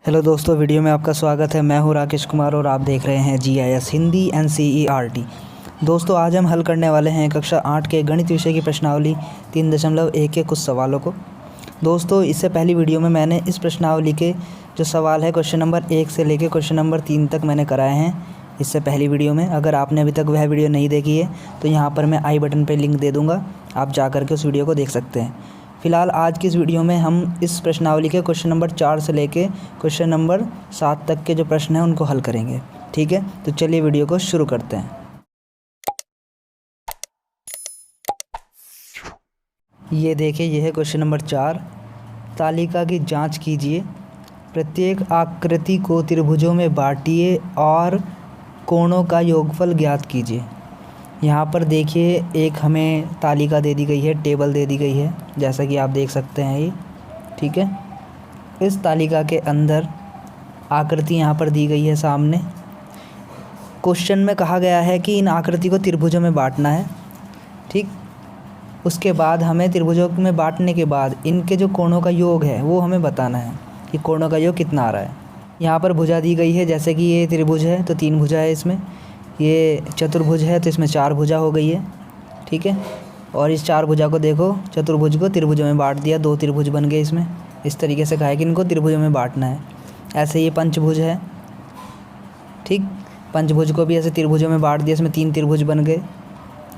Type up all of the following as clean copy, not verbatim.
Hello दोस्तों, video में आपका स्वागत है। मैं हूं राकेश कुमार और आप देख रहे हैं GIS हिंदी NCERT। दोस्तों, आज हम हल करने वाले हैं कक्षा 8 के गणित विषय की प्रश्नावली 3.1 के कुछ सवालों को। दोस्तों, इससे पहली वीडियो में मैंने इस प्रश्नावली के जो सवाल है क्वेश्चन नंबर 1 से लेकर क्वेश्चन नंबर 3 तक मैंने कराए हैं इससे पहली वीडियो में। अगर आपने अभी तक वह वीडियो नहीं देखी है तो यहाँ पर मैं आई बटन पर लिंक दे दूँगा, आप जा कर के उस वीडियो को देख सकते हैं। फ़िलहाल आज की इस वीडियो में हम इस प्रश्नावली के क्वेश्चन नंबर 4 से लेके क्वेश्चन नंबर 7 तक के जो प्रश्न हैं उनको हल करेंगे। ठीक है, तो चलिए वीडियो को शुरू करते हैं। ये देखिए, ये है क्वेश्चन नंबर 4। तालिका की जांच कीजिए, प्रत्येक आकृति को त्रिभुजों में बांटिए और कोणों का योगफल ज्ञात कीजिए। यहाँ पर देखिए, एक हमें तालिका दे दी गई है, टेबल दे दी गई है, जैसा कि आप देख सकते हैं ये। ठीक है, इस तालिका के अंदर आकृति यहाँ पर दी गई है सामने। क्वेश्चन में कहा गया है कि इन आकृति को त्रिभुजों में बांटना है। ठीक, उसके बाद हमें त्रिभुजों में बांटने के बाद इनके जो कोणों का योग है वो हमें बताना है कि कोणों का योग कितना आ रहा है। यहाँ पर भुजा दी गई है, जैसे कि ये त्रिभुज है तो 3 भुजा है इसमें। ये चतुर्भुज है तो इसमें 4 भुजा हो गई है। ठीक है, और इस 4 भुजा को देखो, चतुर्भुज को त्रिभुजों में बांट दिया, 2 त्रिभुज बन गए इसमें। इस तरीके से कहा है कि इनको त्रिभुजों में बांटना है। ऐसे ये पंचभुज है। ठीक, पंचभुज को भी ऐसे त्रिभुजों में बांट दिया, इसमें 3 त्रिभुज बन गए।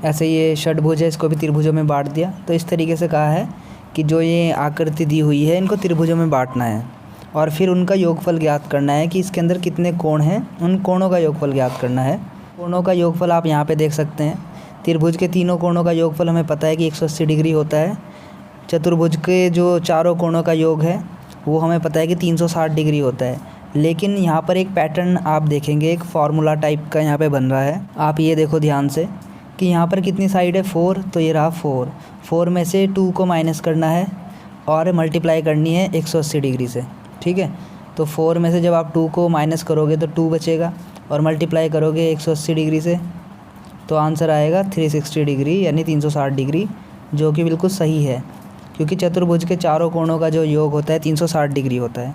ऐसे ये षटभुज है, इसको भी त्रिभुजों में बांट दिया। तो इस तरीके से कहा है कि जो ये आकृति दी हुई है इनको त्रिभुजों में बांटना है और फिर उनका योगफल ज्ञात करना है कि इसके अंदर कितने कोण हैं, उन कोणों का योगफल ज्ञात करना है। कोणों का योगफल आप यहाँ पे देख सकते हैं। त्रिभुज के तीनों कोणों का योगफल हमें पता है कि 180 डिग्री होता है। चतुर्भुज के जो चारों कोणों का योग है वो हमें पता है कि 360 डिग्री होता है। लेकिन यहाँ पर एक पैटर्न आप देखेंगे, एक फार्मूला टाइप का यहाँ पे बन रहा है। आप ये देखो ध्यान से कि यहाँ पर कितनी साइड है, 4, तो ये रहा 4 में से 2 को माइनस करना है और मल्टीप्लाई करनी है 180 डिग्री से। ठीक है, तो 4 में से जब आप 2 को माइनस करोगे तो 2 बचेगा और मल्टीप्लाई करोगे 180 डिग्री से तो आंसर आएगा 360 डिग्री, यानी 360 डिग्री, जो कि बिल्कुल सही है क्योंकि चतुर्भुज के चारों कोणों का जो योग होता है 360 डिग्री होता है।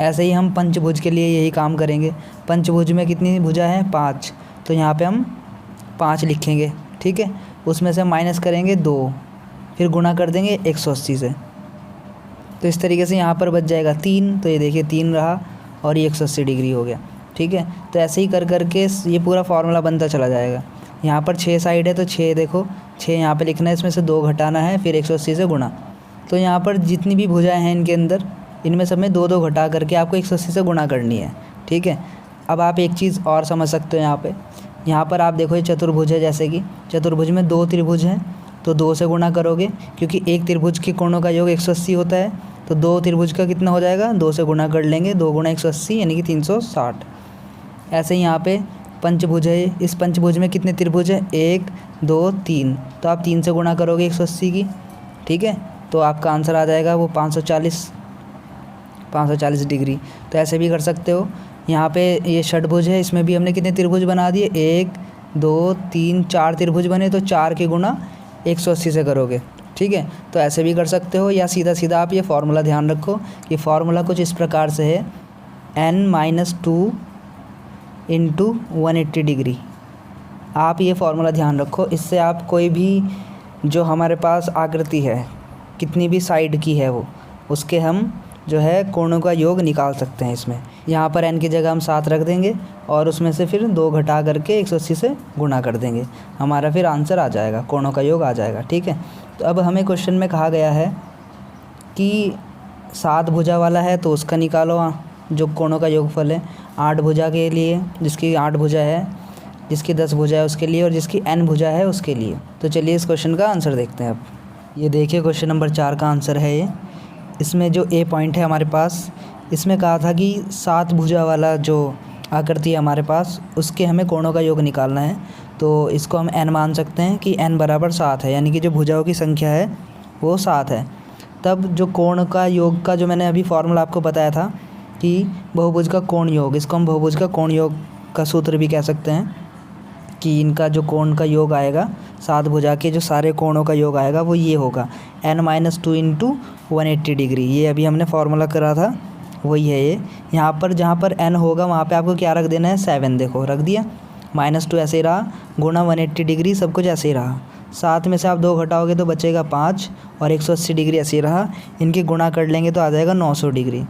ऐसे ही हम पंचभुज के लिए यही काम करेंगे। पंचभुज में कितनी भुजा है, 5, तो यहाँ पे हम 5 लिखेंगे। ठीक है, उसमें से माइनस करेंगे 2, फिर गुणा कर देंगे 180 से, तो इस तरीके से यहाँ पर बच जाएगा 3। तो ये देखिए 3 रहा और ये 180 डिग्री हो गया। ठीक है, तो ऐसे ही कर करके ये पूरा फार्मूला बनता चला जाएगा। यहाँ पर 6 साइड है तो 6 देखो, 6 यहाँ पे लिखना है, इसमें से 2 घटाना है, फिर 180 से गुणा। तो यहाँ पर जितनी भी भुजाएं हैं इनके अंदर, इनमें सब में 2-2 घटा करके आपको 180 से गुणा करनी है। ठीक है, अब आप एक चीज़ और समझ सकते हो। यहाँ पर आप देखो, ये चतुर्भुज है, जैसे कि चतुर्भुज में 2 त्रिभुज हैं तो 2 से गुणा करोगे क्योंकि एक त्रिभुज के कोणों का योग 180 होता है। तो 2 त्रिभुज का कितना हो जाएगा, 2 से गुणा कर लेंगे, 2 गुणा 180 यानी कि 360। ऐसे ही यहाँ पे पंचभुज है, इस पंचभुज में कितने त्रिभुज है, 1, 2, 3, तो आप 3 से गुणा करोगे 180 की। ठीक है, तो आपका आंसर आ जाएगा वो 540 डिग्री। तो ऐसे भी कर सकते हो। यहाँ पे ये षटभुज है, इसमें भी हमने कितने त्रिभुज बना दिए, 1, 2, 3, 4 त्रिभुज बने, तो 4 के गुणा 180 से करोगे। ठीक है, तो ऐसे भी कर सकते हो, या सीधा सीधा आप ये फार्मूला ध्यान रखो कि फार्मूला कुछ इस प्रकार से है, n-2 इंटू 180 डिग्री। आप ये फार्मूला ध्यान रखो, इससे आप कोई भी जो हमारे पास आकृति है, कितनी भी साइड की है वो, उसके हम जो है कोणों का योग निकाल सकते हैं इसमें। यहाँ पर n की जगह हम 7 रख देंगे और उसमें से फिर 2 घटा करके 180 से गुणा कर देंगे, हमारा फिर आंसर आ जाएगा, कोणों का योग आ जाएगा। ठीक है, तो अब हमें क्वेश्चन में कहा गया है कि 7 भुजा वाला है तो उसका निकालो जो कोणों का योगफल है। 8 भुजा के लिए, जिसकी 8 भुजा है, जिसकी 10 भुजा है उसके लिए, और जिसकी n भुजा है उसके लिए। तो चलिए इस क्वेश्चन का आंसर देखते हैं। अब ये देखिए, क्वेश्चन नंबर 4 का आंसर है ये। इसमें जो ए पॉइंट है हमारे पास, इसमें कहा था कि 7 भुजा वाला जो आकृति है हमारे पास, उसके हमें कोणों का योग निकालना है। तो इसको हम n मान सकते हैं कि n बराबर 7 है, यानी कि जो भुजाओं की संख्या है वो 7 है। तब जो कोण का योग का जो मैंने अभी फार्मूला आपको बताया था कि बहुभुज का कोण योग, इसको हम बहुभुज का कोण योग का सूत्र भी कह सकते हैं कि इनका जो कोण का योग आएगा, 7 भुजा के जो सारे कोणों का योग आएगा वो ये होगा, n-2 इंटू 180 डिग्री। ये अभी हमने फार्मूला करा था, वही है ये। यहाँ पर जहाँ पर n होगा वहाँ पे आपको क्या रख देना है, 7। देखो रख दिया, -2 ऐसे ही रहा, गुणा 180 डिग्री, सब कुछ ऐसे ही रहा। 7 में से आप 2 घटाओगे तो बचेगा 5 और 180 डिग्री ऐसे ही रहा। इनके गुणा कर लेंगे तो आ जाएगा 900 डिग्री।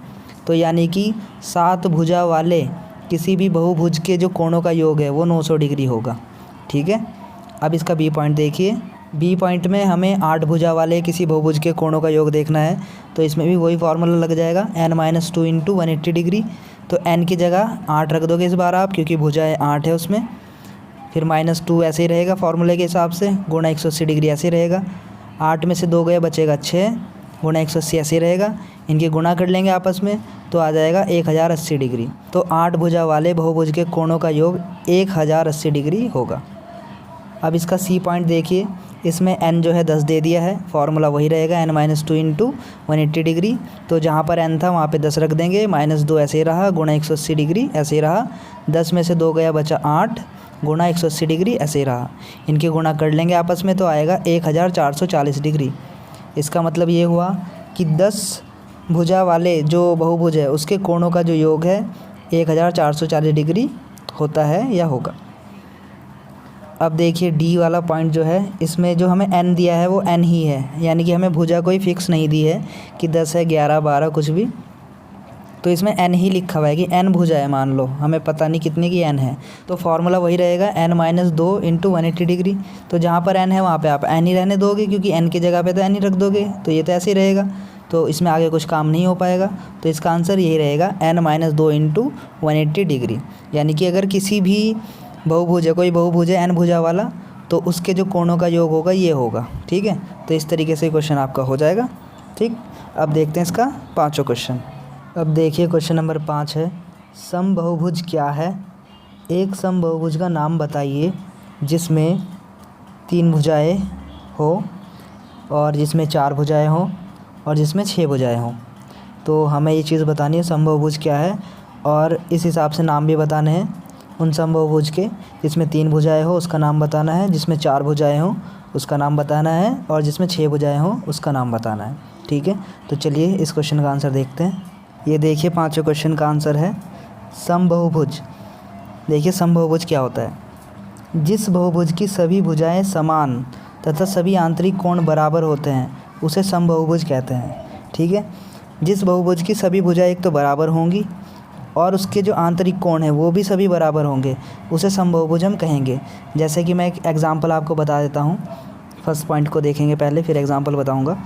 तो यानी कि 7 भुजा वाले किसी भी बहुभुज के जो कोणों का योग है वो 900 डिग्री होगा। ठीक है, अब इसका बी पॉइंट देखिए। बी पॉइंट में हमें 8 भुजा वाले किसी बहुभुज के कोणों का योग देखना है, तो इसमें भी वही फार्मूला लग जाएगा, n-2 इंटू 180 डिग्री। तो n की जगह 8 रख दोगे इस बार आप, क्योंकि भुजाएं 8 है उसमें। फिर -2 ऐसे ही रहेगा फार्मूले के हिसाब से, गुणा 180 डिग्री ऐसे ही रहेगा। 8 में से 2 गए, बचेगा 6, गुणा 180 ऐसे ही रहेगा। इनके गुणा कर लेंगे आपस में तो आ जाएगा 1080 डिग्री। तो 8 भुजा वाले बहुभुज के कोणों का योग 1080 डिग्री होगा। अब इसका सी पॉइंट देखिए, इसमें n जो है 10 दे दिया है, फार्मूला वही रहेगा, n-2 इंटू 180 डिग्री। तो जहाँ पर n था वहाँ पे 10 रख देंगे, -2 ऐसे ही रहा, गुणा 180 डिग्री ऐसे ही रहा। 10 में से 2 गया, बचा 8, गुणा 180 डिग्री ऐसे ही रहा। इनके गुणा कर लेंगे आपस में तो आएगा 1440 डिग्री। इसका मतलब ये हुआ कि 10 भुजा वाले जो बहुभुज है उसके कोणों का जो योग है 1440 डिग्री होता है या होगा। अब देखिए डी वाला पॉइंट जो है, इसमें जो हमें n दिया है वो n ही है, यानी कि हमें भुजा कोई फिक्स नहीं दी है कि 10 है, 11, 12 कुछ भी। तो इसमें n ही लिखा हुआ है कि n भुजा है, मान लो हमें पता नहीं कितनी की n है। तो फार्मूला वही रहेगा, n-2 इंटू 180 डिग्री। तो जहाँ पर n है वहाँ पे आप n ही रहने दोगे, क्योंकि n की जगह पे तो n ही रख दोगे, तो ये तो ऐसे ही रहेगा। तो इसमें आगे कुछ काम नहीं हो पाएगा। तो इसका आंसर यही रहेगा, n-2 इंटू 180 डिग्री। यानी कि अगर किसी भी बहुभुज है, कोई बहुभुज है n भुजा वाला, तो उसके जो कोणों का योग होगा ये होगा। ठीक है, तो इस तरीके से क्वेश्चन आपका हो जाएगा। ठीक, अब देखते हैं इसका पाँचों क्वेश्चन। अब देखिए क्वेश्चन नंबर 5 है, समबहुभुज क्या है? एक समबहुभुज का नाम बताइए जिसमें 3 भुजाएं हो और जिसमें 4 भुजाएं हो और जिसमें 6 भुजाएं हो। तो हमें ये चीज़ बतानी है समबहुभुज क्या है, और इस हिसाब से नाम भी बताने हैं उन समबहुभुज के। जिसमें 3 भुजाएं हो उसका नाम बताना है, जिसमें 4 भुजाएं हो उसका नाम बताना है, और जिसमें 6 भुजाएं हो उसका नाम बताना है। ठीक है, तो चलिए इस क्वेश्चन का आंसर देखते हैं। ये देखिए पाँचों क्वेश्चन का आंसर है समबहुभुज। देखिए समबहुभुज क्या होता है? जिस बहुभुज की सभी भुजाएं समान तथा सभी आंतरिक कोण बराबर होते हैं उसे समबहुभुज कहते हैं। ठीक है, जिस बहुभुज की सभी भुजाएं एक तो बराबर होंगी और उसके जो आंतरिक कोण है वो भी सभी बराबर होंगे, उसे समबहुभुज हम कहेंगे। जैसे कि मैं एक एग्जांपल आपको बता देता हूँ। फर्स्ट पॉइंट को देखेंगे पहले, फिर एग्जांपल बताऊँगा।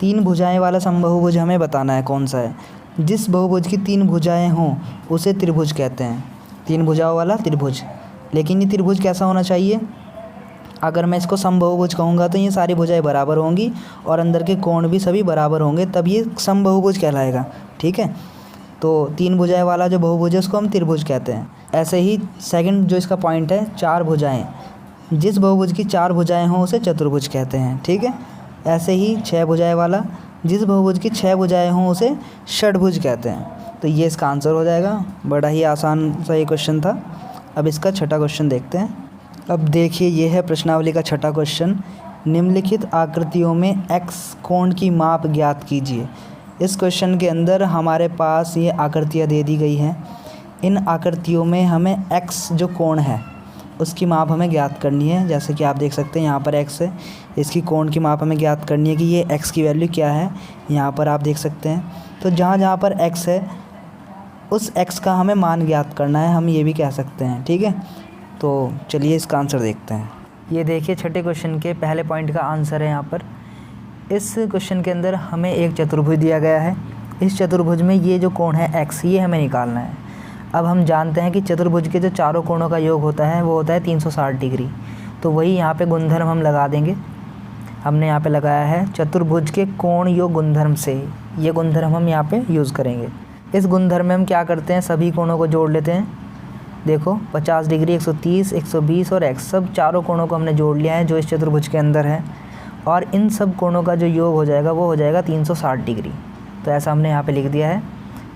3 भुजाएं वाला समबहुभुज हमें बताना है कौन सा है। जिस बहुभुज की 3 भुजाएं हों उसे त्रिभुज कहते हैं। 3 भुजाओं वाला त्रिभुज। लेकिन ये त्रिभुज कैसा होना चाहिए? अगर मैं इसको समबहुभुज कहूँगा तो ये सारी भुजाएं बराबर होंगी और अंदर के कोण भी सभी बराबर होंगे, तब ये समबहुभुज कहलाएगा। ठीक है, तो 3 भुजाएं वाला जो बहुभुज है उसको हम त्रिभुज कहते हैं। ऐसे ही सेकंड जो इसका पॉइंट है, 4 भुजाएं, जिस बहुभुज की 4 भुजाएं हों उसे चतुर्भुज कहते हैं। ठीक है, ऐसे ही 6 भुजाएं वाला, जिस बहुभुज की 6 भुजाएं हों उसे षडभुज कहते हैं। तो ये इसका आंसर हो जाएगा। बड़ा ही आसान सा ये क्वेश्चन था। अब इसका छठा क्वेश्चन देखते हैं। अब देखिए ये है प्रश्नावली का छठा क्वेश्चन। निम्नलिखित आकृतियों में x कोण की माप ज्ञात कीजिए। इस क्वेश्चन के अंदर हमारे पास ये आकृतियाँ दे दी गई हैं। इन आकृतियों में हमें x जो कोण है उसकी माप हमें ज्ञात करनी है। जैसे कि आप देख सकते हैं यहाँ पर x है, इसकी कोण की माप हमें ज्ञात करनी है कि ये x की वैल्यू क्या है। यहाँ पर आप देख सकते हैं। तो जहाँ जहाँ पर x है उस x का हमें मान ज्ञात करना है, हम ये भी कह सकते हैं। ठीक है, तो चलिए इसका आंसर देखते हैं। ये देखिए छठे क्वेश्चन के पहले पॉइंट का आंसर है। यहाँ पर इस क्वेश्चन के अंदर हमें एक चतुर्भुज दिया गया है। इस चतुर्भुज में ये जो कोण है x, ये हमें निकालना है। अब हम जानते हैं कि चतुर्भुज के जो चारों कोणों का योग होता है वो होता है 360 डिग्री। तो वही यहाँ पे गुणधर्म हम लगा देंगे। हमने यहाँ पे लगाया है चतुर्भुज के कोण योग गुणधर्म से, ये गुणधर्म हम यहाँ पे यूज़ करेंगे। इस गुणधर्म में हम क्या करते हैं, सभी कोणों को जोड़ लेते हैं। देखो 50 डिग्री, 130, 120 और x, सब चारों कोणों को हमने जोड़ लिया है जो इस चतुर्भुज के अंदर है। और इन सब कोणों का जो योग हो जाएगा वो हो जाएगा 360 डिग्री। तो ऐसा हमने यहाँ पे लिख दिया है।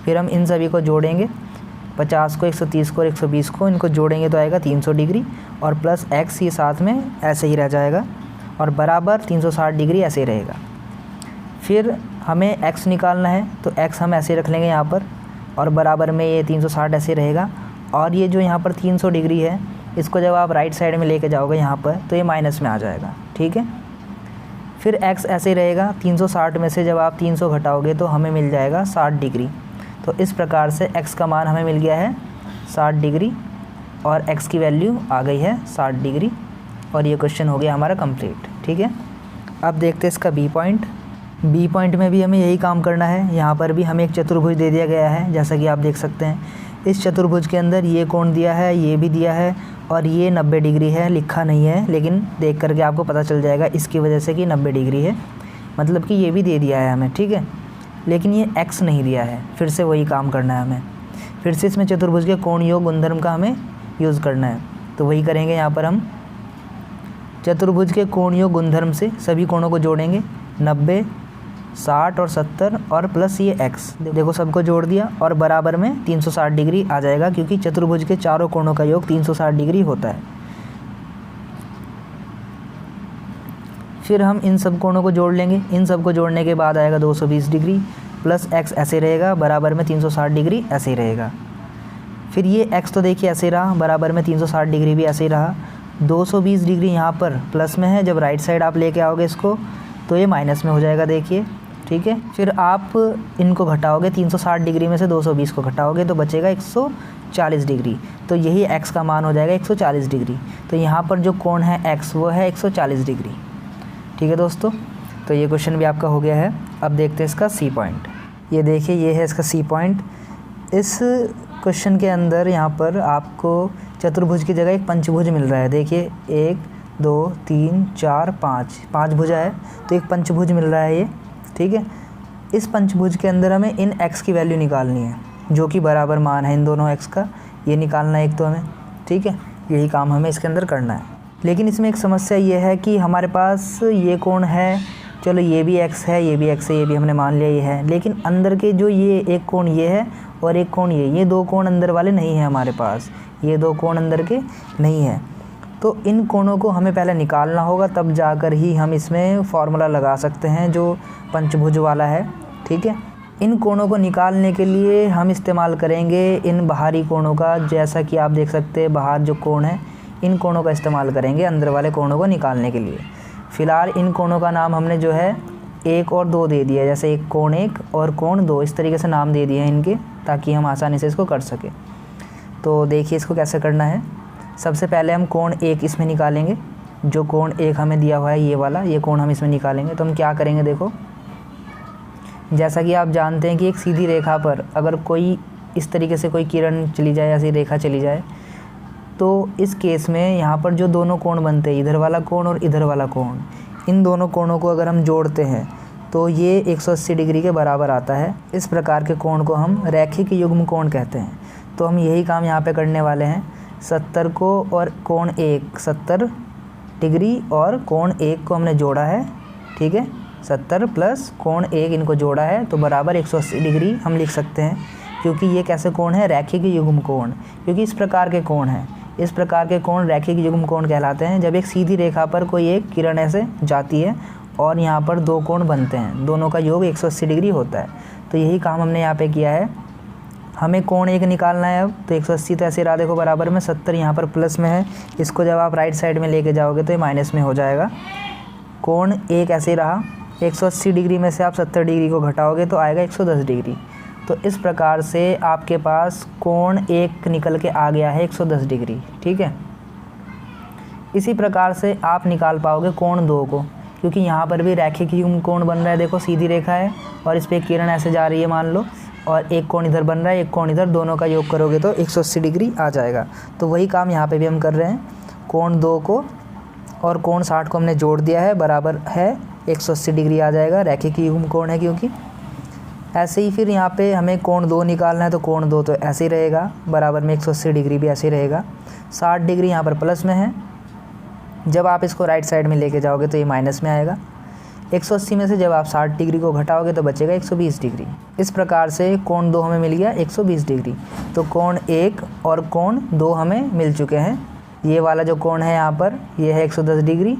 फिर हम इन सभी को जोड़ेंगे, 50 को, 130 को और 120 को, इनको जोड़ेंगे तो आएगा 300 डिग्री और प्लस x ये साथ में ऐसे ही रह जाएगा और बराबर 360 डिग्री ऐसे ही रहेगा। फिर हमें x निकालना है, तो x हम ऐसे रख लेंगे यहाँ पर और बराबर में ये 360 ऐसे रहेगा। और ये जो यहाँ पर 300 डिग्री है, इसको जब आप राइट साइड में लेके जाओगे यहाँ पर, तो ये माइनस में आ जाएगा, ठीक है। फिर x ऐसे रहेगा, 360 में से जब आप 300 घटाओगे तो हमें मिल जाएगा 60 डिग्री। तो इस प्रकार से x का मान हमें मिल गया है 60 डिग्री और x की वैल्यू आ गई है 60 डिग्री। और ये क्वेश्चन हो गया हमारा कंप्लीट, ठीक है। अब देखते हैं इसका बी पॉइंट। बी पॉइंट में भी हमें यही काम करना है। यहाँ पर भी हमें एक चतुर्भुज दे दिया गया है, जैसा कि आप देख सकते हैं। इस चतुर्भुज के अंदर ये कोण दिया है, ये भी दिया है, और ये 90 डिग्री है। लिखा नहीं है, लेकिन देख करके आपको पता चल जाएगा इसकी वजह से कि 90 डिग्री है, मतलब कि ये भी दे दिया है हमें, ठीक है। लेकिन ये x नहीं दिया है। फिर से वही काम करना है हमें, फिर से इसमें चतुर्भुज के कोण योग गुणधर्म का हमें यूज़ करना है। तो वही करेंगे यहाँ पर हम चतुर्भुज के कोण योग गुणधर्म से सभी कोणों को जोड़ेंगे, 90, 60 और 70 और प्लस ये x, देखो सबको जोड़ दिया और बराबर में 360 डिग्री आ जाएगा, क्योंकि चतुर्भुज के चारों कोणों का योग 360 डिग्री होता है। फिर हम इन सब कोणों को जोड़ लेंगे। इन सब को जोड़ने के बाद आएगा 220 डिग्री प्लस x ऐसे रहेगा, बराबर में 360 डिग्री ऐसे रहेगा। फिर ये x तो देखिए ऐसे रहा, बराबर में 360 डिग्री भी ऐसे ही रहा। 220 डिग्री यहाँ पर प्लस में है, जब राइट साइड आप लेके आओगे इसको तो ये माइनस में हो जाएगा, देखिए, ठीक है। फिर आप इनको घटाओगे, 360 डिग्री में से 220 को घटाओगे तो बचेगा 140 डिग्री। तो यही x का मान हो जाएगा 140 डिग्री। तो यहाँ पर जो कोण है x वो है 140 डिग्री, ठीक है दोस्तों। तो ये क्वेश्चन भी आपका हो गया है। अब देखते हैं इसका सी पॉइंट। ये देखिए, ये है इसका सी पॉइंट। इस क्वेश्चन के अंदर यहाँ पर आपको चतुर्भुज की जगह एक पंचभुज मिल रहा है। देखिए 1 2 3 4 5 भुजा है, तो एक पंचभुज मिल रहा है ये, ठीक है। इस पंचभुज के अंदर हमें इन x की वैल्यू निकालनी है, जो कि बराबर मान है इन दोनों x का, ये निकालना है एक तो हमें, ठीक है। यही काम हमें इसके अंदर करना है। लेकिन इसमें एक समस्या ये है कि हमारे पास ये कोण है, चलो ये भी x है, ये भी x है, ये भी हमने मान लिया ये है, लेकिन अंदर के जो ये एक कोण ये है और एक कोण ये दो कोण अंदर वाले नहीं हैं हमारे पास, ये दो कोण अंदर के नहीं हैं। तो इन कोणों को हमें पहले निकालना होगा, तब जाकर ही हम इसमें फॉर्मूला लगा सकते हैं जो पंचभुज वाला है, ठीक है। इन कोणों को निकालने के लिए हम इस्तेमाल करेंगे इन बाहरी कोणों का, जैसा कि आप देख सकते हैं बाहर जो कोण है इन कोणों का इस्तेमाल करेंगे अंदर वाले कोणों को निकालने के लिए। फ़िलहाल इन कोणों का नाम हमने जो है 1 और 2 दे दिया है, जैसे एक कोण 1 और कोण 2, इस तरीके से नाम दे दिए हैं इनके, ताकि हम आसानी से इसको कर सकें। तो देखिए इसको कैसे करना है। सबसे पहले हम कोण 1 इसमें निकालेंगे, जो कोण 1 हमें दिया हुआ है ये वाला, ये कोण हम इसमें निकालेंगे। तो हम क्या करेंगे, देखो जैसा कि आप जानते हैं कि एक सीधी रेखा पर अगर कोई इस तरीके से कोई किरण चली जाए, ऐसी रेखा चली जाए, तो इस केस में यहाँ पर जो दोनों कोण बनते हैं, इधर वाला कोण और इधर वाला कोण, इन दोनों कोणों को अगर हम जोड़ते हैं तो ये 180 डिग्री के बराबर आता है। इस प्रकार के कोण को हम रैखिक युग्म कोण कहते हैं। तो हम यही काम यहाँ पे करने वाले हैं। 70 को और कोण 1 70 डिग्री और कोण 1 को हमने जोड़ा है, ठीक है। 70 प्लस कोण 1 इनको जोड़ा है तो बराबर 180 डिग्री हम लिख सकते हैं, क्योंकि ये कैसे कोण है, रैखिक युग्म कोण, क्योंकि इस प्रकार के कोण हैं। इस प्रकार के कोण रैखिक युग्म कोण कहलाते हैं, जब एक सीधी रेखा पर कोई एक किरण ऐसे जाती है और यहाँ पर दो कोण बनते हैं, दोनों का योग 180 डिग्री होता है। तो यही काम हमने यहाँ पे किया है। हमें कोण 1 निकालना है अब, तो 180 तो ऐसे रहा, देखो बराबर में 70 यहाँ पर प्लस में है, इसको जब आप राइट साइड में लेके जाओगे तो ये माइनस में हो जाएगा। कोण 1 ऐसे रहा, 180 डिग्री में से आप 70 डिग्री को घटाओगे तो आएगा 110 डिग्री। तो इस प्रकार से आपके पास कोण 1 निकल के आ गया है 110 डिग्री, ठीक है। इसी प्रकार से आप निकाल पाओगे कोण 2 को, क्योंकि यहाँ पर भी रैखिक युग्म कोण बन रहा है। देखो सीधी रेखा है और इस पर किरण ऐसे जा रही है मान लो, और एक कोण इधर बन रहा है, एक कोण इधर, दोनों का योग करोगे तो 180 डिग्री आ जाएगा। तो वही काम यहाँ पे भी हम कर रहे हैं। कोण 2 को और कोण 60 को हमने जोड़ दिया है, बराबर है 180 डिग्री आ जाएगा, रैखिक युग्म कोण है क्योंकि। ऐसे ही फिर यहाँ पे हमें कोण 2 निकालना है, तो कोण 2 तो ऐसे ही रहेगा, बराबर में 180 डिग्री भी ऐसे ही रहेगा। 60 डिग्री यहाँ पर प्लस में है, जब आप इसको राइट साइड में लेके जाओगे तो ये माइनस में आएगा। 180 में से जब आप 60 डिग्री को घटाओगे तो बचेगा 120 डिग्री। इस प्रकार से कोण 2 हमें मिल गया 120 डिग्री। तो कोण 1 और कोण 2 हमें मिल चुके हैं। ये वाला जो कोण है यहाँ पर ये है 110 डिग्री,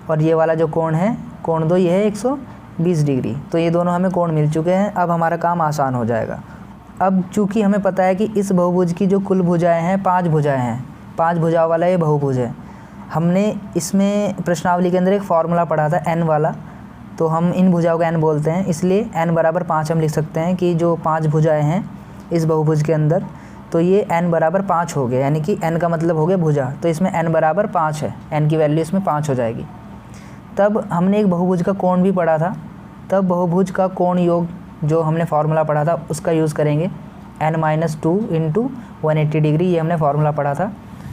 और ये वाला जो कोण है कोण 2 ये है 120 डिग्री। तो ये दोनों हमें कोण मिल चुके हैं। अब हमारा काम आसान हो जाएगा। अब चूँकि हमें पता है कि इस बहुभुज की जो कुल भुजाएं हैं 5 भुजाएं हैं, 5 भुजाओं वाला ये बहुभुज है। हमने इसमें प्रश्नावली के अंदर एक फार्मूला पढ़ा था n वाला, तो हम इन भुजाओं को n बोलते हैं, इसलिए n बराबर 5 हम लिख सकते हैं कि जो 5 भुजाएं हैं इस बहुभुज के अंदर, तो ये n बराबर 5 हो गया, यानी कि n का मतलब हो गया भुजा, तो इसमें n बराबर 5 है, n की वैल्यू इसमें 5 हो जाएगी। तब हमने एक बहुभुज का कोण भी पढ़ा था, तब बहुभुज का कोण योग जो हमने फार्मूला पढ़ा था उसका यूज़ करेंगे, n-2 इंटू 180 डिग्री, ये हमने फार्मूला पढ़ा था,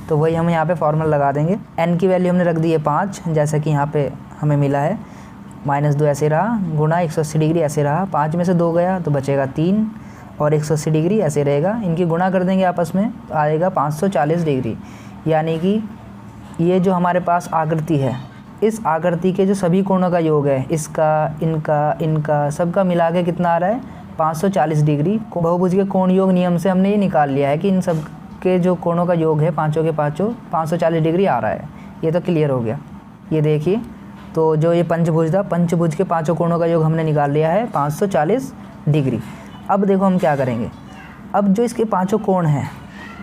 तो वही हम यहाँ पे फार्मूला लगा देंगे। n की वैल्यू हमने रख दी है 5, जैसा कि यहाँ पे हमें मिला है, -2 ऐसे रहा, गुणा 180 डिग्री ऐसे रहा, 5 में से 2 गया तो बचेगा 3, और 180 डिग्री ऐसे रहेगा, इनकी गुणा कर देंगे आपस में तो आएगा 540 डिग्री। यानी कि ये जो हमारे पास आकृति है, इस आकृति के जो सभी कोणों का योग है, इसका, इनका सबका मिला के कितना आ रहा है 540 डिग्री। बहुभुज के कोण योग नियम से हमने ये निकाल लिया है कि इन सब के जो कोणों का योग है पाँचों के पाँचों 540 डिग्री आ रहा है। ये तो क्लियर हो गया। ये देखिए, तो जो ये पंचभुज था, पंचभुज के पाँचों कोणों का योग हमने निकाल लिया है 540 डिग्री। अब देखो हम क्या करेंगे, अब जो इसके पाँचों कोण हैं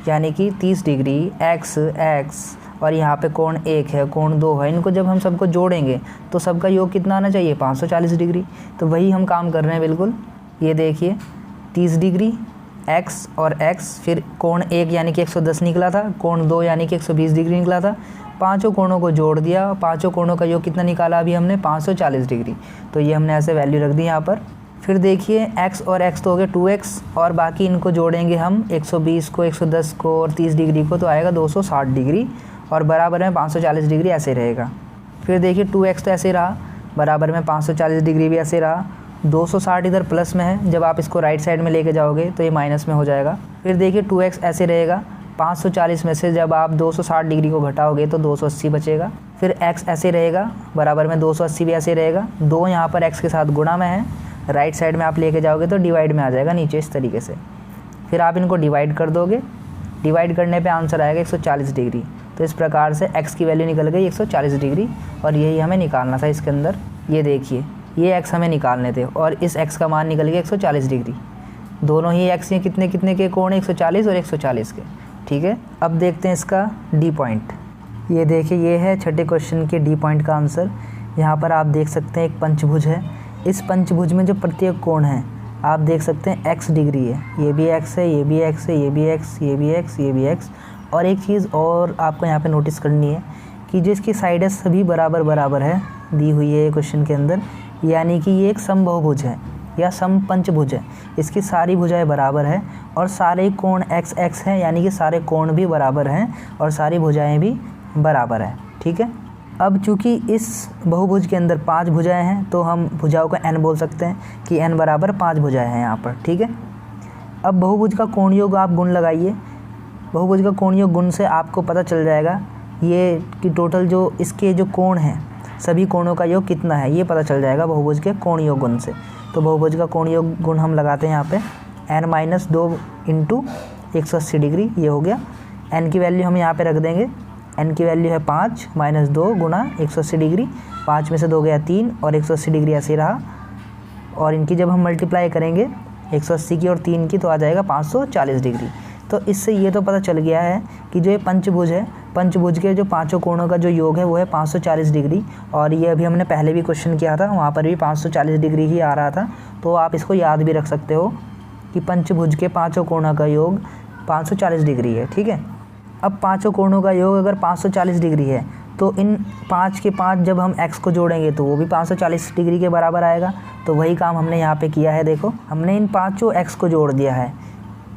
यानी कि 30 डिग्री, x और यहाँ पे कोण 1 है, कोण 2 है, इनको जब हम सबको जोड़ेंगे तो सबका योग कितना आना चाहिए 540 डिग्री। तो वही हम काम कर रहे हैं बिल्कुल। ये देखिए 30 डिग्री, x और x, फिर कोण 1 यानी कि 110 निकला था, कोण 2 यानी कि 120 डिग्री निकला था, पांचों कोणों को जोड़ दिया, पांचों कोणों का योग कितना निकाला अभी हमने 540 डिग्री। तो ये हमने ऐसे वैल्यू रख दी यहाँ पर। फिर देखिए x और x तो हो गए 2x, और बाकी इनको जोड़ेंगे हम 120 को, 110 को और 30 डिग्री को, तो आएगा 260 डिग्री, और बराबर में 540 डिग्री ऐसे रहेगा। फिर देखिए 2x तो ऐसे रहा, बराबर में 540 डिग्री भी ऐसे रहा, 260 इधर प्लस में है, जब आप इसको राइट साइड में लेके जाओगे तो ये माइनस में हो जाएगा। फिर देखिए 2x ऐसे रहेगा, 540 में से जब आप 260 डिग्री को घटाओगे तो 280 बचेगा। फिर x ऐसे रहेगा, बराबर में 280 भी ऐसे रहेगा, 2 यहाँ पर x के साथ गुणा में है, राइट साइड में आप लेके जाओगे तो डिवाइड में आ जाएगा नीचे इस तरीके से। फिर आप इनको डिवाइड कर दोगे, डिवाइड करने पे आंसर आएगा 140 डिग्री। तो इस प्रकार से x की वैल्यू निकल गई 140 डिग्री, और यही हमें निकालना था इसके अंदर। ये देखिए, ये x हमें निकालने थे और इस x का मान निकल गया 140 डिग्री। दोनों ही x ये कितने कितने के कोण, 140 और 140 के। ठीक है, अब देखते हैं इसका डी पॉइंट। ये देखिए, ये है छठे क्वेश्चन के डी पॉइंट का आंसर। यहाँ पर आप देख सकते हैं एक पंचभुज है, इस पंचभुज में जो प्रत्येक कोण है आप देख सकते हैं x डिग्री है, ये भी x है, ये भी x है, ये भी x, ये भी x, ये भी x। और एक चीज़ और आपको यहाँ पे नोटिस करनी है कि जो इसकी साइड है सभी बराबर बराबर है, दी हुई है क्वेश्चन के अंदर, यानी कि ये एक समबहुभुज है या समपंचभुज है। इसकी सारी भुजाएं बराबर है और सारे कोण x x हैं, यानी कि सारे कोण भी बराबर हैं और सारी भुजाएं भी बराबर हैं। ठीक है, अब चूँकि इस बहुभुज के अंदर 5 भुजाएं हैं तो हम भुजाओं को n बोल सकते हैं कि n बराबर 5 भुजाएं हैं यहाँ पर। ठीक है, अब बहुभुज का कोण योग आप गुण लगाइए, बहुभुज का कोण योग गुण से आपको पता चल जाएगा ये कि टोटल जो इसके जो कोण हैं सभी कोणों का योग कितना है, ये पता चल जाएगा बहुभुज के कोण योग गुण से। तो बहुभुज का कोण योग गुण हम लगाते हैं यहाँ पे, n-2 इंटू 180 डिग्री, ये हो गया। n की वैल्यू हम यहाँ पे रख देंगे, n की वैल्यू है 5 - 2 गुणा 180 डिग्री, 5 में से 2 गया 3 और 180 डिग्री ऐसे रहा, और इनकी जब हम मल्टीप्लाई करेंगे 180 की और 3 की तो आ जाएगा 540 डिग्री। तो इससे ये तो पता चल गया है कि जो ये पंचभुज है, पंचभुज के जो पांचों कोणों का जो योग है वो है 540 डिग्री, और ये अभी हमने पहले भी क्वेश्चन किया था, वहाँ पर भी 540 डिग्री ही आ रहा था। तो आप इसको याद भी रख सकते हो कि पंचभुज के पांचों कोणों का योग 540 डिग्री है। ठीक है, अब पांचों कोणों का योग अगर 540 डिग्री है तो इन 5 के 5 जब हम x को जोड़ेंगे तो वो भी 540 डिग्री के बराबर आएगा। तो वही काम हमने यहाँ पे किया है। देखो, हमने इन पाँचों x को जोड़ दिया है,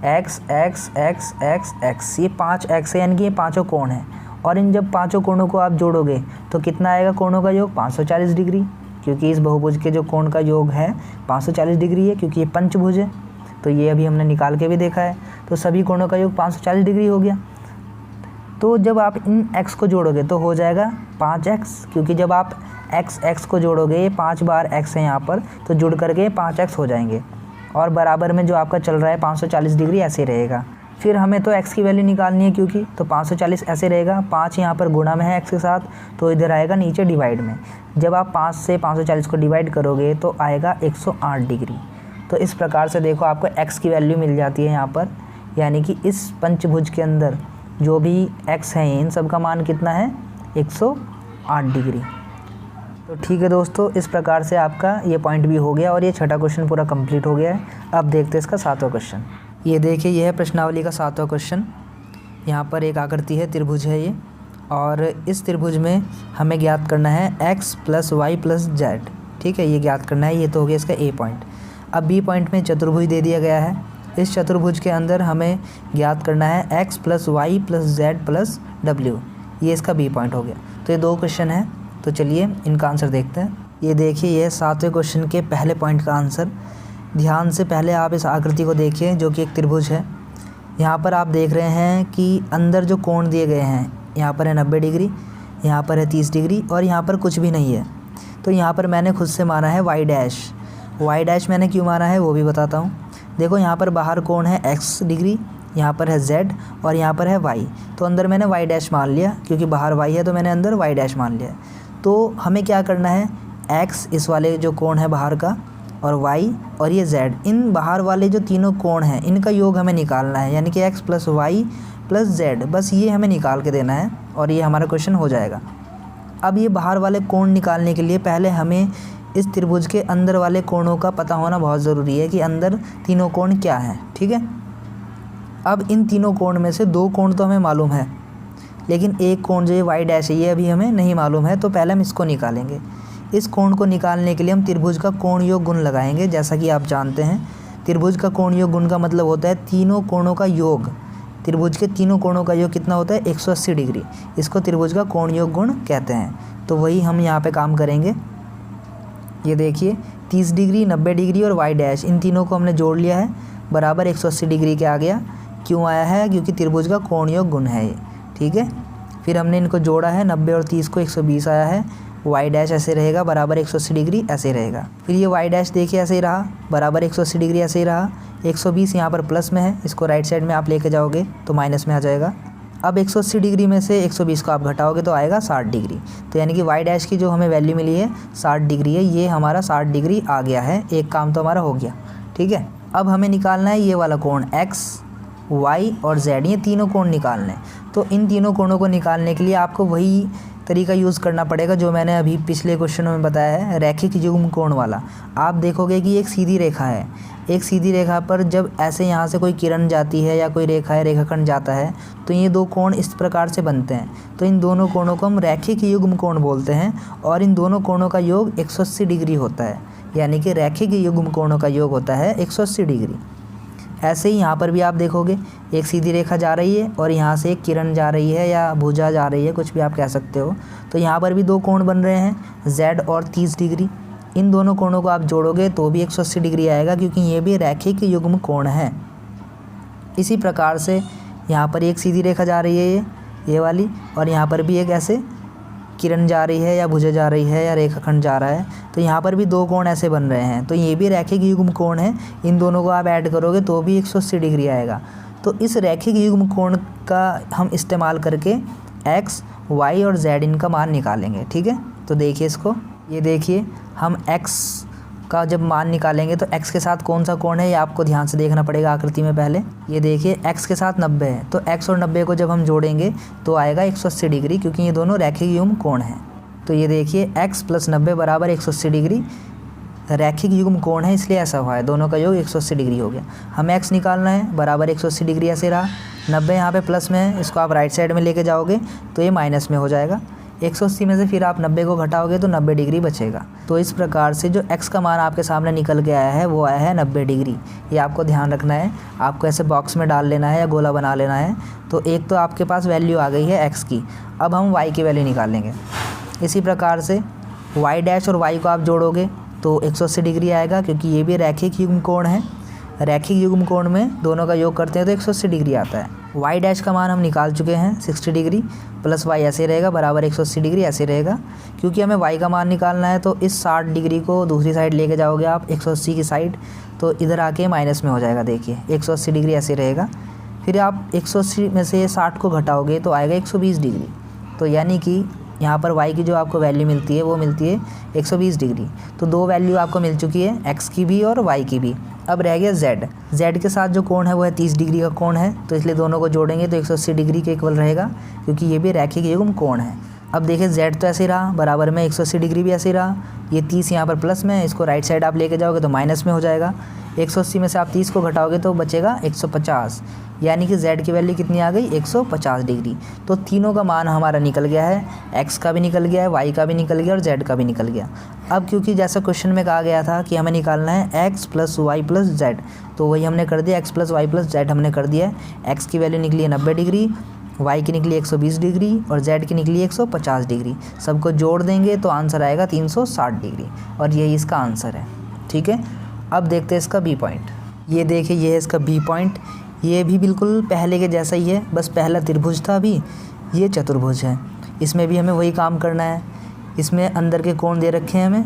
x x x x x, ये 5x है, यानी कि ये पाँचों कोण हैं। और इन जब पाँचों कोणों को आप जोड़ोगे तो कितना आएगा कोणों का योग 540 डिग्री, क्योंकि इस बहुभुज के जो कोण का योग है 540 डिग्री है, क्योंकि ये पंचभुज है। तो ये अभी हमने निकाल के भी देखा है, तो सभी कोणों का योग 540 डिग्री हो गया। तो जब आप इन x को जोड़ोगे तो हो जाएगा 5x, क्योंकि जब आप x x को जोड़ोगे, ये 5 बार x है यहाँ पर, तो जुड़ करके 5x हो जाएंगे, और बराबर में जो आपका चल रहा है 540 डिग्री ऐसे रहेगा। फिर हमें तो x की वैल्यू निकालनी है, क्योंकि तो 540 ऐसे रहेगा, 5 यहाँ पर गुणा में है x के साथ, तो इधर आएगा नीचे डिवाइड में। जब आप 5 से 540 को डिवाइड करोगे तो आएगा 108 डिग्री। तो इस प्रकार से देखो आपको x की वैल्यू मिल जाती है यहाँ पर, यानी कि इस पंचभुज के अंदर जो भी x है इन सब का मान कितना है 108 डिग्री। तो ठीक है दोस्तों, इस प्रकार से आपका ये पॉइंट भी हो गया और ये छठा क्वेश्चन पूरा कंप्लीट हो गया है। अब देखते हैं इसका सातवां क्वेश्चन। ये देखिए, ये है प्रश्नावली का सातवां क्वेश्चन। यहाँ पर एक आकृति है, त्रिभुज है ये, और इस त्रिभुज में हमें ज्ञात करना है x + y + z। ठीक है, ये ज्ञात करना है। ये तो हो गया इसका ए पॉइंट। अब बी पॉइंट में चतुर्भुज दे दिया गया है। इस चतुर्भुज के अंदर हमें ज्ञात करना है x + y + z + w। ये इसका बी पॉइंट हो गया। तो ये दो क्वेश्चन है, तो चलिए इनका आंसर देखते हैं। ये देखिए, ये सातवें क्वेश्चन के पहले पॉइंट का आंसर। ध्यान से पहले आप इस आकृति को देखिए जो कि एक त्रिभुज है। यहाँ पर आप देख रहे हैं कि अंदर जो कोण दिए गए हैं, यहाँ पर है 90 डिग्री, यहाँ पर है 30 डिग्री और यहाँ पर कुछ भी नहीं है। तो यहाँ पर मैंने खुद से माना है y डैश। y डैश मैंने क्यों माना है वो भी बताता हूँ। देखो, यहाँ पर बाहर कोण है x डिग्री, यहाँ पर है z और यहाँ पर है y। तो अंदर मैंने y डैश मान लिया, क्योंकि बाहर y है तो मैंने अंदर y डैश मान लिया। तो हमें क्या करना है, x इस वाले जो कोण है बाहर का, और y और ये z, इन बाहर वाले जो तीनों कोण हैं इनका योग हमें निकालना है, यानी कि x + y + z, बस ये हमें निकाल के देना है और ये हमारा क्वेश्चन हो जाएगा। अब ये बाहर वाले कोण निकालने के लिए पहले हमें इस त्रिभुज के अंदर वाले कोणों का पता होना बहुत ज़रूरी है कि अंदर तीनों कोण क्या हैं। ठीक है, अब इन तीनों कोण में से दो कोण तो हमें मालूम है, लेकिन एक कोण जो ये y डैश है ये अभी हमें नहीं मालूम है। तो पहले हम इसको निकालेंगे। इस कोण को निकालने के लिए हम त्रिभुज का कोण योग गुण लगाएंगे। जैसा कि आप जानते हैं, त्रिभुज का कोण योग गुण का मतलब होता है तीनों कोणों का योग। त्रिभुज के तीनों कोणों का योग कितना होता है 180 डिग्री। इसको त्रिभुज का कोण योग गुण कहते हैं। तो वही हम यहाँ पे काम करेंगे। ये देखिए, 30 डिग्री, 90 डिग्री और y डैश, इन तीनों को हमने जोड़ लिया है, बराबर 180 डिग्री के आ गया। क्यों आया है, क्योंकि त्रिभुज का कोण योग गुण है ये। ठीक है, फिर हमने इनको जोड़ा है, 90 और 30 को 120 आया है। y डैश ऐसे रहेगा, बराबर 180 डिग्री ऐसे रहेगा। फिर ये y डैश देखिए ऐसे ही रहा, बराबर 180 डिग्री ऐसे ही रहा। 120 यहाँ पर प्लस में है, इसको राइट साइड में आप लेके जाओगे तो माइनस में आ जाएगा। अब 180 डिग्री में से 120 को आप घटाओगे तो आएगा 60 डिग्री। तो यानी कि y डैश की जो हमें वैल्यू मिली है 60 डिग्री है। ये हमारा 60 डिग्री आ गया है। एक काम तो हमारा हो गया। ठीक है, अब हमें निकालना है ये वाला कोण x, y और z, ये तीनों कोण निकालने हैं। तो इन तीनों कोणों को निकालने के लिए आपको वही तरीका यूज़ करना पड़ेगा जो मैंने अभी पिछले क्वेश्चनों में बताया है, रैखिक युग्म कोण वाला। आप देखोगे कि एक सीधी रेखा है, एक सीधी रेखा पर जब ऐसे यहाँ से कोई किरण जाती है या कोई रेखा है, रेखाखंड जाता है, तो ये दो कोण इस प्रकार से बनते हैं। तो इन दोनों कोणों को हम रैखिक युग्म कोण बोलते हैं और इन दोनों कोणों का योग 180 डिग्री होता है, यानी कि रैखिक युग्म कोणों का योग होता है 180 डिग्री। ऐसे ही यहाँ पर भी आप देखोगे एक सीधी रेखा जा रही है और यहाँ से एक किरण जा रही है या भुजा जा रही है, कुछ भी आप कह सकते हो। तो यहाँ पर भी दो कोण बन रहे हैं, z और 30 डिग्री। इन दोनों कोणों को आप जोड़ोगे तो भी 180 डिग्री आएगा, क्योंकि ये भी रैखिक युग्म कोण है। इसी प्रकार से यहाँ पर एक सीधी रेखा जा रही है ये वाली, और यहाँ पर भी एक ऐसे किरण जा रही है या भुजा जा रही है या रेखाखंड जा रहा है। तो यहाँ पर भी दो कोण ऐसे बन रहे हैं, तो ये भी रैखिक युग्म कोण है। इन दोनों को आप ऐड करोगे तो भी 180 डिग्री आएगा। तो इस रैखिक युग्म कोण का हम इस्तेमाल करके x, y और z इनका मान निकालेंगे। ठीक है, तो देखिए इसको, ये देखिए हम x का जब मान निकालेंगे तो x के साथ कौन सा कोण है ये आपको ध्यान से देखना पड़ेगा आकृति में। पहले ये देखिए x के साथ 90 है, तो x और 90 को जब हम जोड़ेंगे तो आएगा 180 डिग्री, क्योंकि ये दोनों रैखिक युग्म कोण हैं। तो ये देखिए x + 90 बराबर 180 डिग्री रैखिक युग्म कोण है, इसलिए ऐसा हुआ है, दोनों का योग 180 डिग्री हो गया। हमें x निकालना है, बराबर 180 डिग्री ऐसे रहा। 90 यहाँ पे प्लस में है, इसको आप राइट साइड में लेके जाओगे तो ये माइनस में हो जाएगा। 180 में से फिर आप 90 को घटाओगे तो 90 डिग्री बचेगा। तो इस प्रकार से जो x का मान आपके सामने निकल के आया है वो आया है 90 डिग्री। ये आपको ध्यान रखना है, आपको ऐसे बॉक्स में डाल लेना है या गोला बना लेना है। तो एक तो आपके पास वैल्यू आ गई है x की, अब हम y की वैल्यू निकालेंगे। इसी प्रकार से y डैश और y को आप जोड़ोगे तो 180 डिग्री आएगा, क्योंकि ये भी रैखिक युग्म कोण है। रैखिक युग्म कोण में दोनों का योग करते हैं तो 180 डिग्री आता है। y डैश का मान हम निकाल चुके हैं 60 डिग्री, प्लस y ऐसे रहेगा, बराबर 180 डिग्री ऐसे रहेगा। क्योंकि हमें y का मान निकालना है तो इस 60 डिग्री को दूसरी साइड लेके जाओगे आप 180 की साइड, तो इधर आके माइनस में हो जाएगा। देखिए 180 डिग्री ऐसे रहेगा। फिर आप 180 में से 60 को घटाओगे तो आएगा 120 डिग्री। तो यानी कि यहाँ पर y की जो आपको वैल्यू मिलती है वो मिलती है 120 डिग्री। तो दो वैल्यू आपको मिल चुकी है, x की भी और y की भी। अब रह गया जेड के साथ जो कोण है वो है 30 डिग्री का कोण है, तो इसलिए दोनों को जोड़ेंगे तो 180 डिग्री के इक्वल रहेगा, क्योंकि ये भी रैखिक युग्म कोण है। अब देखिए जेड तो ऐसे ही रहा, बराबर में 180 डिग्री भी ऐसे ही रहा, ये 30 यहाँ पर प्लस में है, इसको राइट साइड आप लेके जाओगे तो माइनस में हो जाएगा। 180 में से आप 30 को घटाओगे तो बचेगा 150, यानी कि z की वैल्यू कितनी आ गई 150 डिग्री। तो तीनों का मान हमारा निकल गया है, x का भी निकल गया है, y का भी निकल गया और z का भी निकल गया। अब क्योंकि जैसा क्वेश्चन में कहा गया था कि हमें निकालना है x plus Y plus Z, तो वही हमने कर दिया, x plus Y plus Z हमने कर दिया है। x की वैल्यू निकली है 90 डिग्री, y की निकली 120 डिग्री और z की निकली 150 डिग्री। सबको जोड़ देंगे तो आंसर आएगा 360 डिग्री, और यही इसका आंसर है। ठीक है, अब देखते हैं इसका बी पॉइंट। ये देखिए, ये है इसका बी पॉइंट। ये भी बिल्कुल पहले के जैसा ही है, बस पहला त्रिभुज था, अभी ये चतुर्भुज है। इसमें भी हमें वही काम करना है। इसमें अंदर के कोण दे रखे हैं हमें,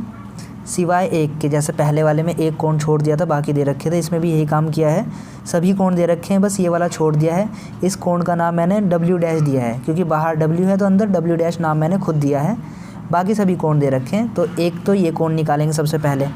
सिवाय एक के, जैसे पहले वाले में एक कोण छोड़ दिया था, बाकी दे रखे थे। इसमें भी यही काम किया है, सभी कोण दे रखे हैं, बस ये वाला छोड़ दिया है। इस कोण का नाम मैंने डब्ल्यू डैश दिया है, क्योंकि बाहर डब्ल्यू है तो अंदर डब्ल्यू डैश नाम मैंने खुद दिया है। बाकी सभी कोण दे रखे हैं, तो एक तो ये कोण निकालेंगे सबसे पहले,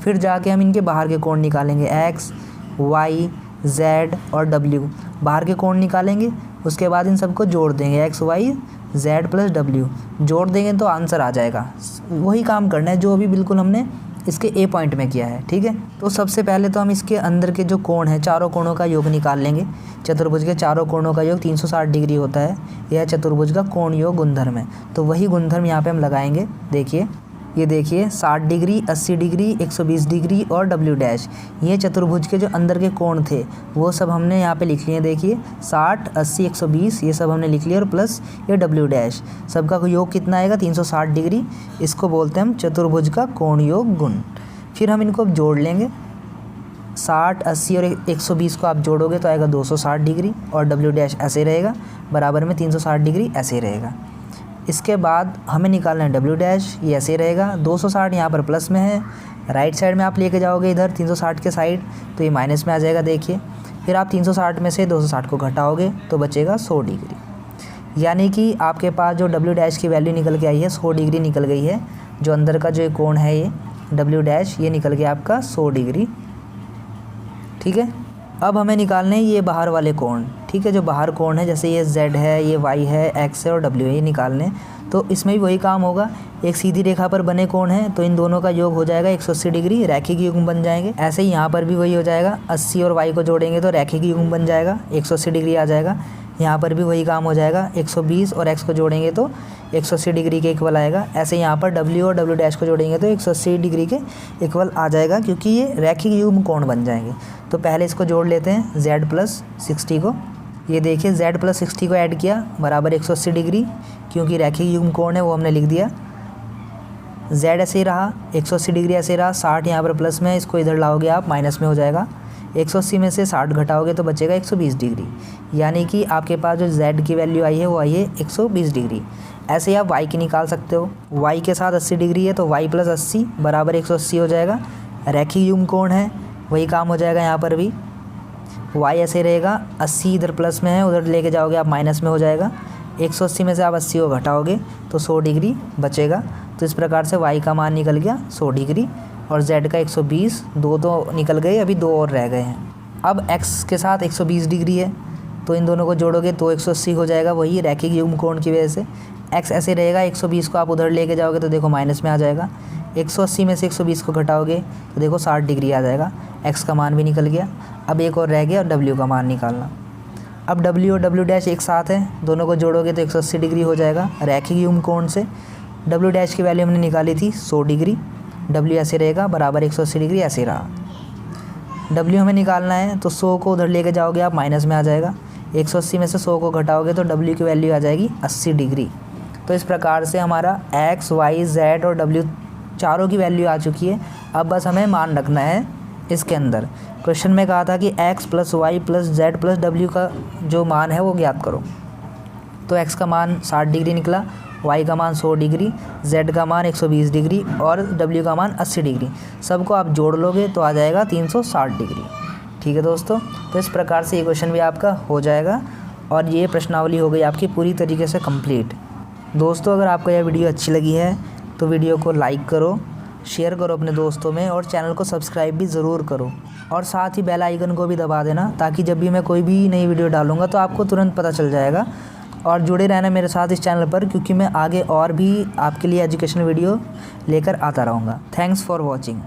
फिर जाके हम इनके बाहर के कोण निकालेंगे, एक्स वाई जेड और डब्ल्यू, बाहर के कोण निकालेंगे। उसके बाद इन सबको जोड़ देंगे, X Y Z plus W जोड़ देंगे तो आंसर आ जाएगा। वही काम करना है जो अभी बिल्कुल हमने इसके ए पॉइंट में किया है। ठीक है, तो सबसे पहले तो हम इसके अंदर के जो कोण हैं, चारों कोणों का योग निकाल लेंगे। चतुर्भुज के चारों कोणों का योग 360 डिग्री होता है, यह चतुर्भुज का कोण योग गुणधर्म है। तो वही गुणधर्म यहाँ पे हम लगाएंगे। देखिए, ये देखिए 60 डिग्री, 80 डिग्री, 120 डिग्री और डब्ल्यू डैश, ये चतुर्भुज के जो अंदर के कोण थे वो सब हमने यहाँ पे लिख लिए। देखिए 60, 80, 120 ये सब हमने लिख लिया, और प्लस ये डब्ल्यू डैश, सबका योग कितना आएगा 360 डिग्री। इसको बोलते हैं हम चतुर्भुज का कोण योग गुण। फिर हम इनको जोड़ लेंगे, 60, 80 और 120 को आप जोड़ोगे तो आएगा 260 डिग्री, और डब्ल्यू डैश ऐसे रहेगा, बराबर में 360 डिग्री ऐसे रहेगा। इसके बाद हमें निकालना है डब्ल्यू डैश, ये ऐसे रहेगा, 260 यहाँ पर प्लस में है, राइट साइड में आप लेके जाओगे इधर 360 के साइड तो ये माइनस में आ जाएगा। देखिए, फिर आप 360 में से 260 को घटाओगे तो बचेगा 100 डिग्री, यानी कि आपके पास जो डब्ल्यू डैश की वैल्यू निकल के आई है 100 डिग्री निकल गई है। जो अंदर का जो कोण है ये डब्ल्यू डैश, ये निकल गया आपका 100 डिग्री। ठीक है, अब हमें निकालने हैं ये बाहर वाले कोण। ठीक है, जो बाहर कोण है, जैसे ये z है, ये y है, x है और w है, ये निकालने। तो इसमें भी वही काम होगा, एक सीधी रेखा पर बने कोण है तो इन दोनों का योग हो जाएगा 180 डिग्री, रैखिक युग्म बन जाएंगे। ऐसे ही यहाँ पर भी वही हो जाएगा, 80 और y को जोड़ेंगे तो रैखिक युग्म बन जाएगा, 180 डिग्री आ जाएगा। यहाँ पर भी वही काम हो जाएगा, 120 और x को जोड़ेंगे तो 180 डिग्री के इक्वल आएगा। ऐसे यहाँ पर w और w डैश को जोड़ेंगे तो 180 डिग्री के इक्वल आ जाएगा, क्योंकि ये रैखिक युग्म कोण बन जाएंगे। तो पहले इसको जोड़ लेते हैं, z प्लस 60 को। ये देखिए z प्लस 60 को ऐड किया, बराबर 180 डिग्री, क्योंकि रैखिक युग्म कोण है वो हमने लिख दिया। z ऐसे ही रहा, 180 डिग्री ऐसे रहा, 60 यहाँ पर प्लस में, इसको इधर लाओगे आप माइनस में हो जाएगा। 180 में से 60 घटाओगे तो बचेगा 120 डिग्री, यानी कि आपके पास जो z की वैल्यू आई है वो आई है 120 डिग्री। ऐसे ही आप y की निकाल सकते हो, y के साथ 80 डिग्री है तो y प्लस 80 बराबर 180 हो जाएगा। रैखिक युग्म कोण है, वही काम हो जाएगा यहाँ पर भी। y ऐसे रहेगा, 80 इधर प्लस में है, उधर लेके जाओगे आप माइनस में हो जाएगा। 180 में से आप 80 को घटाओगे तो 100 डिग्री बचेगा। तो इस प्रकार से y का मान निकल गया 100 डिग्री और z का 120, दो तो निकल गए, अभी दो और रह गए हैं। अब x के साथ 120 डिग्री है तो इन दोनों को जोड़ोगे तो 180 हो जाएगा, वही रैखिक युग्म कोण की वजह से। x ऐसे रहेगा, 120 को आप उधर लेके जाओगे तो देखो माइनस में आ जाएगा। 180 में से 120 को घटाओगे तो देखो 60 डिग्री आ जाएगा, x का मान भी निकल गया। अब एक और रह गया w का मान निकालना। अब w और w डैश एक साथ है, दोनों को जोड़ोगे तो 180 डिग्री हो जाएगा रैखिक युग्म कोण से। w डैश की वैल्यू हमने निकाली थी 100 डिग्री, w ऐसे रहेगा, बराबर 180 डिग्री ऐसे रहा। w हमें निकालना है तो 100 को उधर लेके जाओगे आप माइनस में आ जाएगा। 180 में से 100 को घटाओगे तो w की वैल्यू आ जाएगी 80 डिग्री। तो इस प्रकार से हमारा x, y, z और w चारों की वैल्यू आ चुकी है। अब बस हमें मान रखना है इसके अंदर। क्वेश्चन में कहा था कि x plus Y plus Z plus W का जो मान है वो ज्ञात करो। तो x का मान 60 डिग्री निकला, y का मान 100 डिग्री, z का मान 120 डिग्री और w का मान 80 डिग्री। सबको आप जोड़ लोगे तो आ जाएगा 360 डिग्री। ठीक है दोस्तों, तो इस प्रकार से ये क्वेश्चन भी आपका हो जाएगा और ये प्रश्नावली हो गई आपकी पूरी तरीके से कंप्लीट। दोस्तों, अगर आपको यह वीडियो अच्छी लगी है तो वीडियो को लाइक करो, शेयर करो अपने दोस्तों में और चैनल को सब्सक्राइब भी ज़रूर करो। और साथ ही बेल आइकन को भी दबा देना, ताकि जब भी मैं कोई भी नई वीडियो डालूँगा तो आपको तुरंत पता चल जाएगा। और जुड़े रहना मेरे साथ इस चैनल पर, क्योंकि मैं आगे और भी आपके लिए एजुकेशनल वीडियो लेकर आता रहूँगा। Thanks for watching.